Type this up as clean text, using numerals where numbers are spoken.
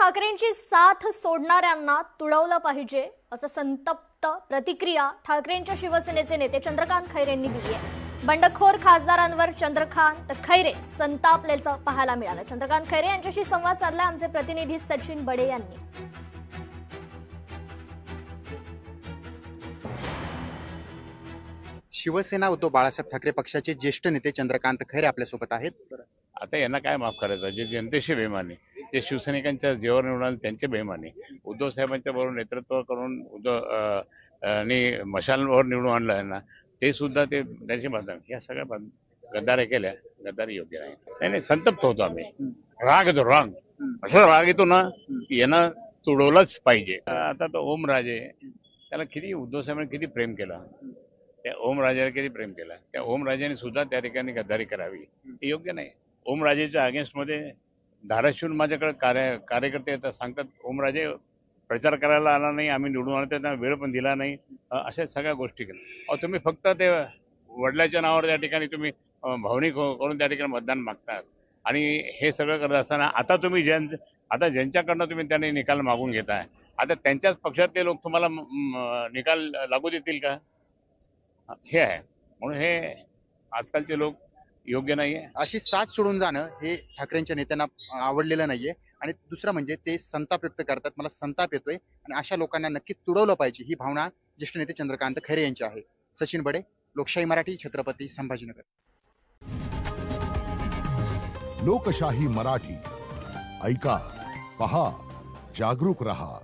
ठाकरेंची साथ सोडणाऱ्यांना तुडवलं पाहिजे असं संतप्त प्रतिक्रिया ठाकरेंच्या शिवसेनेचे नेते चंद्रकांत खैरे यांनी दिली आहे। बंडखोर खासदारांवर चंद्रकांत खैरे संतापलेलं पाहायला मिळालं। चंद्रकांत खैरे यांच्याशी संवाद साधला आमचे प्रतिनिधी सचिन बडे यांनी। शिवसेना उद्धव बाळासाहेब ठाकरे पक्षाचे ज्येष्ठ नेते चंद्रकांत खैरे आपल्यासोबत आहेत। आता यांना काय माफ करायचं, जे जनतेशी बेमानी, जे शिवसैनिकांच्या जीवावर निवडून आले त्यांचे बेमानी, उद्धव साहेबांच्या बरोबर नेतृत्व करून आणि मशालवर निवडून आणलं यांना, ते सुद्धा ते त्यांची बांधण या सगळ्या गद्दाऱ्या केल्या। गद्दारी योग्य नाही। नाही संतप्त होतो आम्ही, राग येतो, राग असा राग येतो ना की यांना तुडवलंच पाहिजे। आता तो ओमराजे, त्याला किती उद्धव साहेबांनी किती प्रेम केलं, त्या ओमराजेला किती प्रेम केलं, त्या ओमराजेने सुद्धा त्या ठिकाणी गद्दारी करावी हे योग्य नाही। ओमराजेच्या अगेन्स्ट मध्ये धाराशिवून माझ्याकडे कार्यकर्ते येतात, सांगतात ओमराजे प्रचार करायला आला नाही, आम्ही निवडून आलो त्यांना वेळ पण दिला नाही, अशा सगळ्या गोष्टी केल्या। अहो तुम्ही फक्त ते वडिलाच्या नावावर त्या ठिकाणी तुम्ही भावनिक करून त्या ठिकाणी मतदान मागतात आणि हे सगळं करत असताना आता तुम्ही आता ज्यांच्याकडनं तुम्ही त्यांनी निकाल मागून घेताय, आता त्यांच्याच पक्षातले लोक तुम्हाला निकाल लागू देतील का? हे आहे, म्हणून हे आजकालचे लोक योग्य नाहीये। अशी साथ सोडून जाणं हे ठाकरेंच्या नेत्यांना आवडलेलं नाहीये आणि दुसरं म्हणजे ते संताप व्यक्त करतात, मला संताप येतोय आणि अशा लोकांना नक्की तुडवलं पाहिजे ही भावना ज्येष्ठ नेते चंद्रकांत खैरे यांची आहे। सचिन बडे, लोकशाही मराठी, छत्रपती संभाजीनगर। लोकशाही मराठी ऐका, पहा, जागरूक रहा।